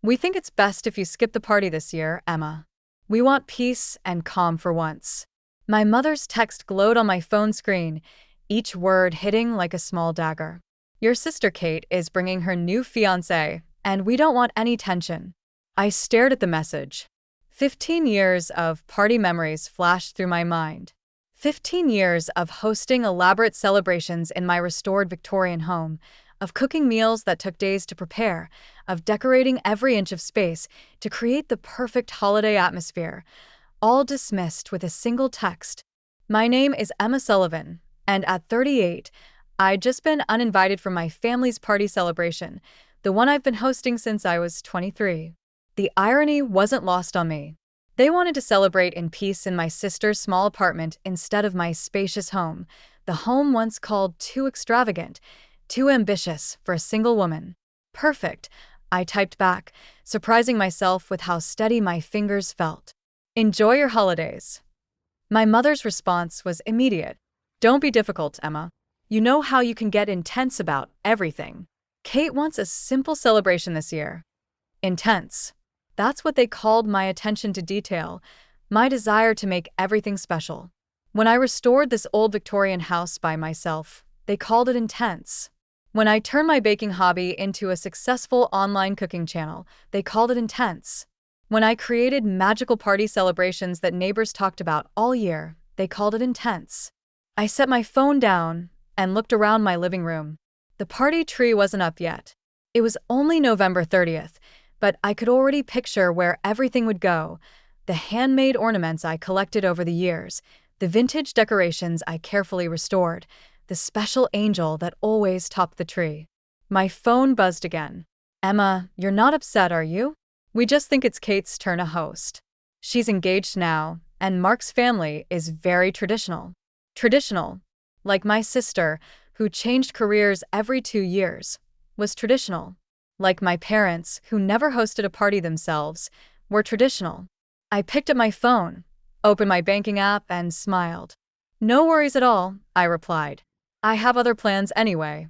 We think it's best if you skip the party this year, Emma. We want peace and calm for once. My mother's text glowed on my phone screen, each word hitting like a small dagger. Your sister Kate is bringing her new fiancé, and we don't want any tension. I stared at the message. 15 years of party memories flashed through my mind. 15 years of hosting elaborate celebrations in my restored Victorian home, of cooking meals that took days to prepare, of decorating every inch of space to create the perfect holiday atmosphere, all dismissed with a single text. My name is Emma Sullivan, and at 38, I'd just been uninvited from my family's party celebration, the one I've been hosting since I was 23. The irony wasn't lost on me. They wanted to celebrate in peace in my sister's small apartment instead of my spacious home, the home once called too extravagant, too ambitious for a single woman. Perfect, I typed back, surprising myself with how steady my fingers felt. Enjoy your holidays. My mother's response was immediate. Don't be difficult, Emma. You know how you can get intense about everything. Kate wants a simple celebration this year. Intense. That's what they called my attention to detail, my desire to make everything special. When I restored this old Victorian house by myself, they called it intense. When I turned my baking hobby into a successful online cooking channel, they called it intense. When I created magical party celebrations that neighbors talked about all year, they called it intense. I set my phone down and looked around my living room. The party tree wasn't up yet. It was only November 30th, but I could already picture where everything would go. The handmade ornaments I collected over the years, the vintage decorations I carefully restored, the special angel that always topped the tree. My phone buzzed again. Emma, you're not upset, are you? We just think it's Kate's turn to host. She's engaged now, and Mark's family is very traditional. Traditional. Like my sister, who changed careers every 2 years, was traditional. Like my parents, who never hosted a party themselves, were traditional. I picked up my phone, opened my banking app, and smiled. No worries at all, I replied. I have other plans anyway.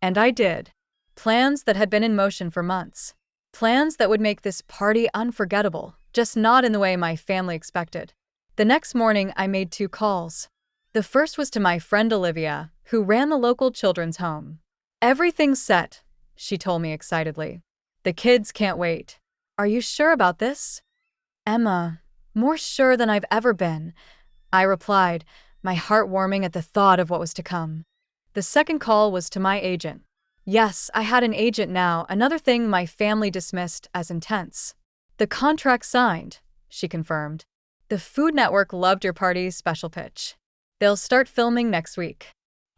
And I did. Plans that had been in motion for months. Plans that would make this party unforgettable, just not in the way my family expected. The next morning, I made 2 calls. The first was to my friend Olivia, who ran the local children's home. Everything's set, she told me excitedly. The kids can't wait. Are you sure about this? Emma, more sure than I've ever been, I replied, my heart warming at the thought of what was to come. The second call was to my agent. Yes, I had an agent now, another thing my family dismissed as intense. The contract signed, she confirmed. The Food Network loved your party's special pitch. They'll start filming next week.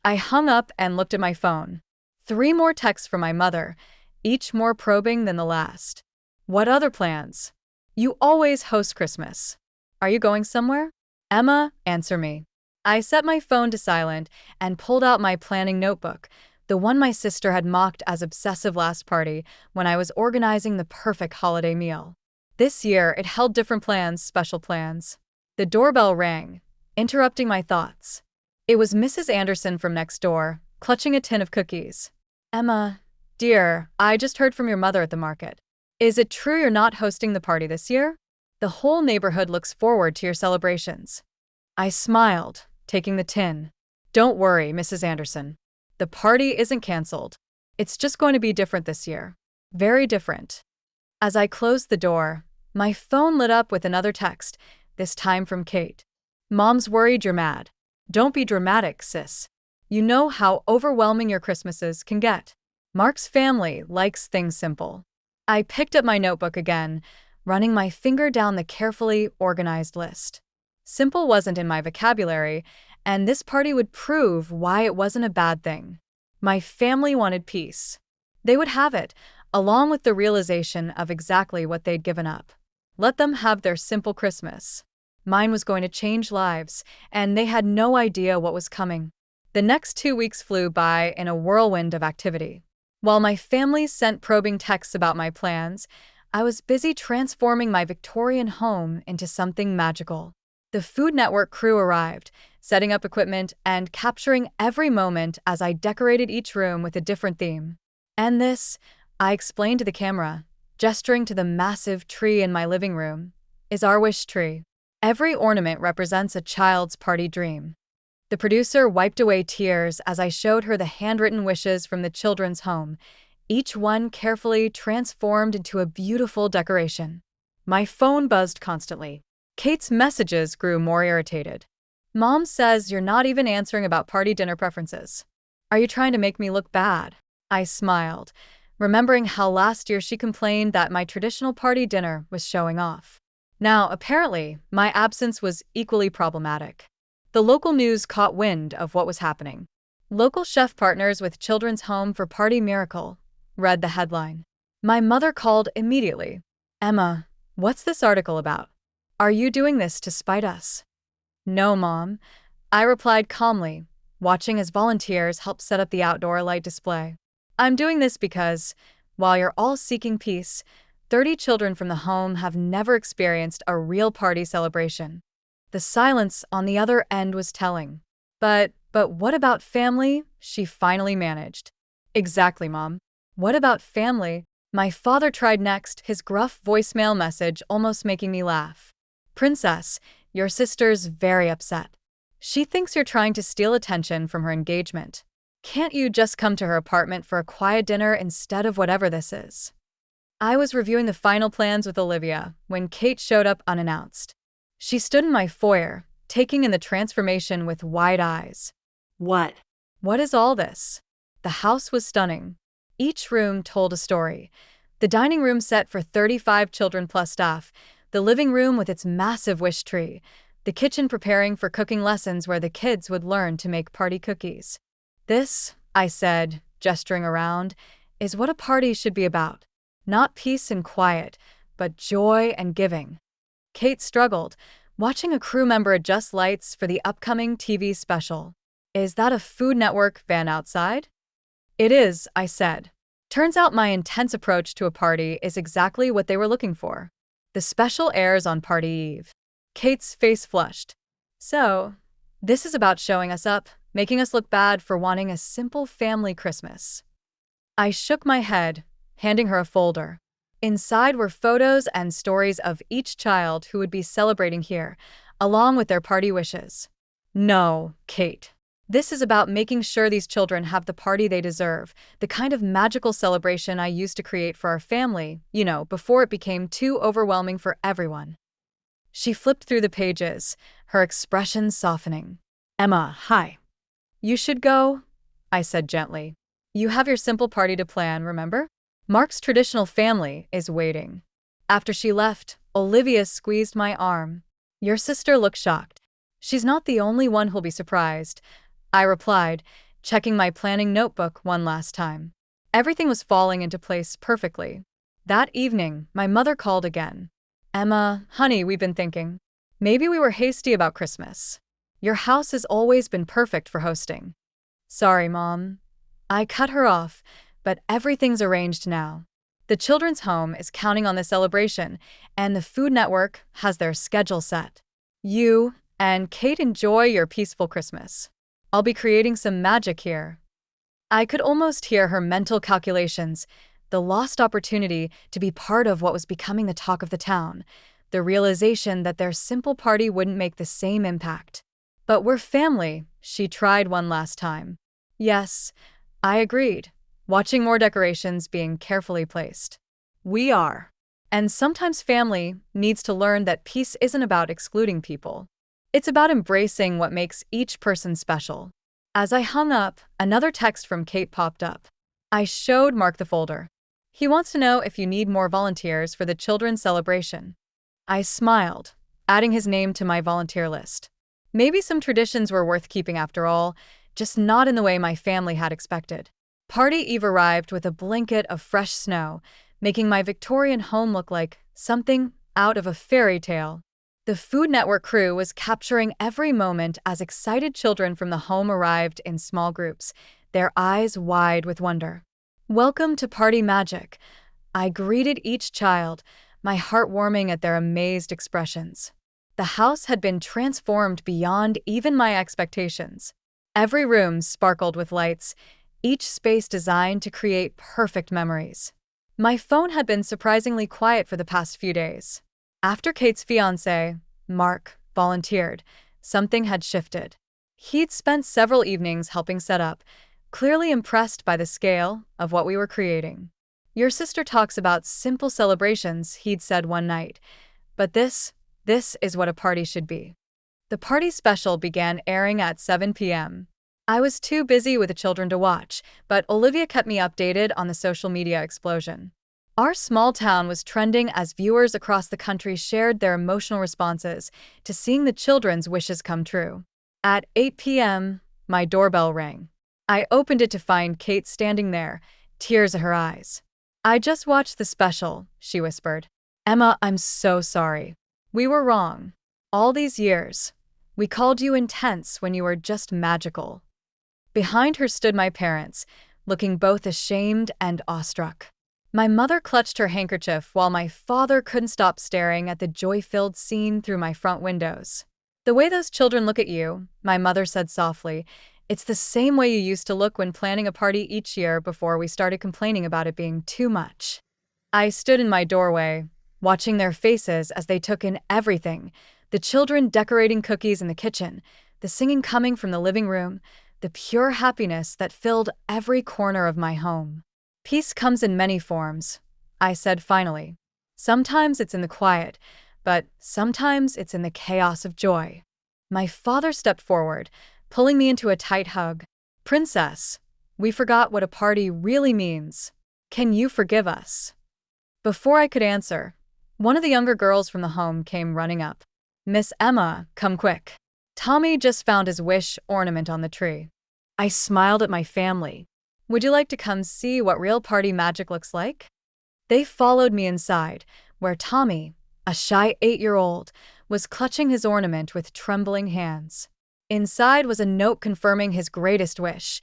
I hung up and looked at my phone. 3 more texts from my mother, each more probing than the last. What other plans? You always host Christmas. Are you going somewhere? Emma, answer me. I set my phone to silent and pulled out my planning notebook, the one my sister had mocked as obsessive last party when I was organizing the perfect holiday meal. This year, it held different plans, special plans. The doorbell rang, interrupting my thoughts. It was Mrs. Anderson from next door, clutching a tin of cookies. Emma, dear, I just heard from your mother at the market. Is it true you're not hosting the party this year? The whole neighborhood looks forward to your celebrations. I smiled, taking the tin. Don't worry, Mrs. Anderson. The party isn't canceled. It's just going to be different this year. Very different. As I closed the door, my phone lit up with another text, this time from Kate. Mom's worried you're mad. Don't be dramatic, sis. You know how overwhelming your Christmases can get. Mark's family likes things simple. I picked up my notebook again, running my finger down the carefully organized list. Simple wasn't in my vocabulary, and this party would prove why it wasn't a bad thing. My family wanted peace. They would have it, along with the realization of exactly what they'd given up. Let them have their simple Christmas. Mine was going to change lives, and they had no idea what was coming. The next 2 weeks flew by in a whirlwind of activity. While my family sent probing texts about my plans, I was busy transforming my Victorian home into something magical. The Food Network crew arrived, setting up equipment and capturing every moment as I decorated each room with a different theme. And this, I explained to the camera, gesturing to the massive tree in my living room, is our wish tree. Every ornament represents a child's party dream. The producer wiped away tears as I showed her the handwritten wishes from the children's home, each one carefully transformed into a beautiful decoration. My phone buzzed constantly. Kate's messages grew more irritated. Mom says you're not even answering about party dinner preferences. Are you trying to make me look bad? I smiled, remembering how last year she complained that my traditional party dinner was showing off. Now, apparently, my absence was equally problematic. The local news caught wind of what was happening. Local chef partners with children's home for party miracle, read the headline. My mother called immediately. Emma, what's this article about? Are you doing this to spite us? No, Mom, I replied calmly, watching as volunteers helped set up the outdoor light display. I'm doing this because, while you're all seeking peace, 30 children from the home have never experienced a real party celebration. The silence on the other end was telling. But what about family? She finally managed. Exactly, Mom. What about family? My father tried next, his gruff voicemail message almost making me laugh. Princess, your sister's very upset. She thinks you're trying to steal attention from her engagement. Can't you just come to her apartment for a quiet dinner instead of whatever this is? I was reviewing the final plans with Olivia when Kate showed up unannounced. She stood in my foyer, taking in the transformation with wide eyes. What? What is all this? The house was stunning. Each room told a story. The dining room set for 35 children plus staff, the living room with its massive wish tree, the kitchen preparing for cooking lessons where the kids would learn to make party cookies. This, I said, gesturing around, is what a party should be about. Not peace and quiet, but joy and giving. Kate struggled, watching a crew member adjust lights for the upcoming TV special. Is that a Food Network van outside? It is, I said. Turns out my intense approach to a party is exactly what they were looking for. The special airs on party eve. Kate's face flushed. So, this is about showing us up, making us look bad for wanting a simple family Christmas. I shook my head, handing her a folder. Inside were photos and stories of each child who would be celebrating here, along with their party wishes. No, Kate. This is about making sure these children have the party they deserve, the kind of magical celebration I used to create for our family, before it became too overwhelming for everyone. She flipped through the pages, her expression softening. Emma, hi. You should go, I said gently. You have your simple party to plan, remember? Mark's traditional family is waiting. After she left, Olivia squeezed my arm. Your sister looked shocked. She's not the only one who'll be surprised, I replied, checking my planning notebook one last time. Everything was falling into place perfectly. That evening, my mother called again. Emma, honey, we've been thinking. Maybe we were hasty about Christmas. Your house has always been perfect for hosting. Sorry, Mom. I cut her off, but everything's arranged now. The children's home is counting on the celebration, and the Food Network has their schedule set. You and Kate enjoy your peaceful Christmas. I'll be creating some magic here. I could almost hear her mental calculations, the lost opportunity to be part of what was becoming the talk of the town, the realization that their simple party wouldn't make the same impact. But we're family, she tried one last time. Yes, I agreed, watching more decorations being carefully placed. We are. And sometimes family needs to learn that peace isn't about excluding people. It's about embracing what makes each person special. As I hung up, another text from Kate popped up. I showed Mark the folder. He wants to know if you need more volunteers for the children's celebration. I smiled, adding his name to my volunteer list. Maybe some traditions were worth keeping after all, just not in the way my family had expected. Party Eve arrived with a blanket of fresh snow, making my Victorian home look like something out of a fairy tale. The Food Network crew was capturing every moment as excited children from the home arrived in small groups, their eyes wide with wonder. Welcome to Party Magic. I greeted each child, my heart warming at their amazed expressions. The house had been transformed beyond even my expectations. Every room sparkled with lights, each space designed to create perfect memories. My phone had been surprisingly quiet for the past few days. After Kate's fiancé, Mark, volunteered, something had shifted. He'd spent several evenings helping set up, clearly impressed by the scale of what we were creating. "Your sister talks about simple celebrations," he'd said one night, "but this is what a party should be." The party special began airing at 7 p.m. I was too busy with the children to watch, but Olivia kept me updated on the social media explosion. Our small town was trending as viewers across the country shared their emotional responses to seeing the children's wishes come true. At 8 p.m., my doorbell rang. I opened it to find Kate standing there, tears in her eyes. "I just watched the special," she whispered. "Emma, I'm so sorry. We were wrong. All these years. We called you intense when you were just magical." Behind her stood my parents, looking both ashamed and awestruck. My mother clutched her handkerchief while my father couldn't stop staring at the joy-filled scene through my front windows. "The way those children look at you," my mother said softly, "it's the same way you used to look when planning a party each year before we started complaining about it being too much." I stood in my doorway, watching their faces as they took in everything: the children decorating cookies in the kitchen, the singing coming from the living room, the pure happiness that filled every corner of my home. "Peace comes in many forms," I said finally. "Sometimes it's in the quiet, but sometimes it's in the chaos of joy." My father stepped forward, pulling me into a tight hug. "Princess, we forgot what a party really means. Can you forgive us?" Before I could answer, one of the younger girls from the home came running up. "Miss Emma, come quick. Tommy just found his wish ornament on the tree." I smiled at my family. "Would you like to come see what real party magic looks like?" They followed me inside, where Tommy, a shy 8-year-old, was clutching his ornament with trembling hands. Inside was a note confirming his greatest wish.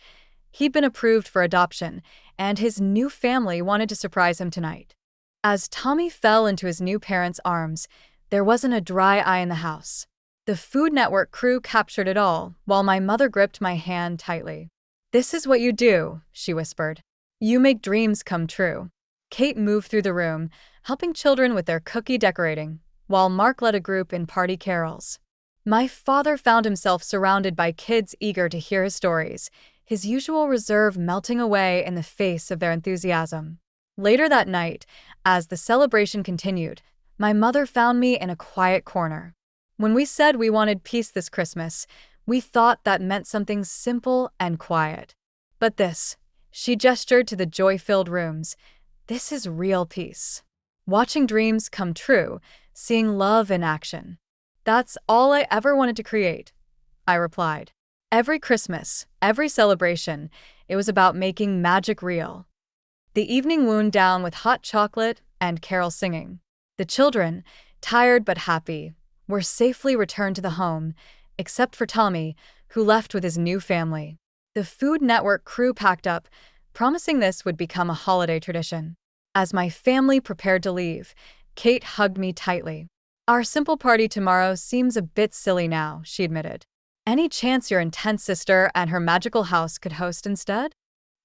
He'd been approved for adoption, and his new family wanted to surprise him tonight. As Tommy fell into his new parents' arms, there wasn't a dry eye in the house. The Food Network crew captured it all, while my mother gripped my hand tightly. "This is what you do," she whispered. "You make dreams come true." Kate moved through the room, helping children with their cookie decorating, while Mark led a group in party carols. My father found himself surrounded by kids eager to hear his stories, his usual reserve melting away in the face of their enthusiasm. Later that night, as the celebration continued, my mother found me in a quiet corner. "When we said we wanted peace this Christmas, we thought that meant something simple and quiet. But this," she gestured to the joy-filled rooms, "this is real peace. Watching dreams come true, seeing love in action. That's all I ever wanted to create," I replied. Every Christmas, every celebration, it was about making magic real. The evening wound down with hot chocolate and carol singing. The children, tired but happy, were safely returned to the home, except for Tommy, who left with his new family. The Food Network crew packed up, promising this would become a holiday tradition. As my family prepared to leave, Kate hugged me tightly. "Our simple party tomorrow seems a bit silly now," she admitted. "Any chance your intense sister and her magical house could host instead?"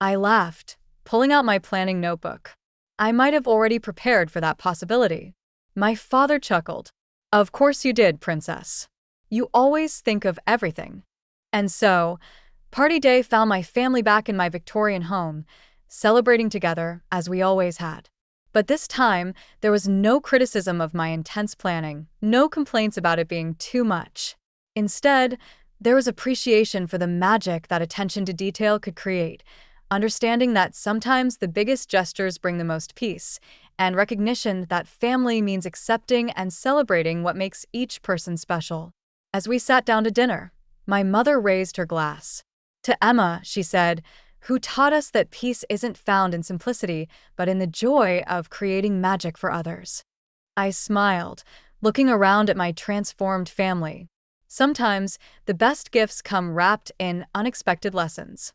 I laughed, pulling out my planning notebook. I might have already prepared for that possibility. My father chuckled. "Of course you did, Princess. You always think of everything." And so, party day found my family back in my Victorian home, celebrating together as we always had. But this time, there was no criticism of my intense planning, no complaints about it being too much. Instead, there was appreciation for the magic that attention to detail could create, understanding that sometimes the biggest gestures bring the most peace, and recognition that family means accepting and celebrating what makes each person special. As we sat down to dinner, my mother raised her glass. "To Emma," she said, "who taught us that peace isn't found in simplicity, but in the joy of creating magic for others." I smiled, looking around at my transformed family. Sometimes, the best gifts come wrapped in unexpected lessons.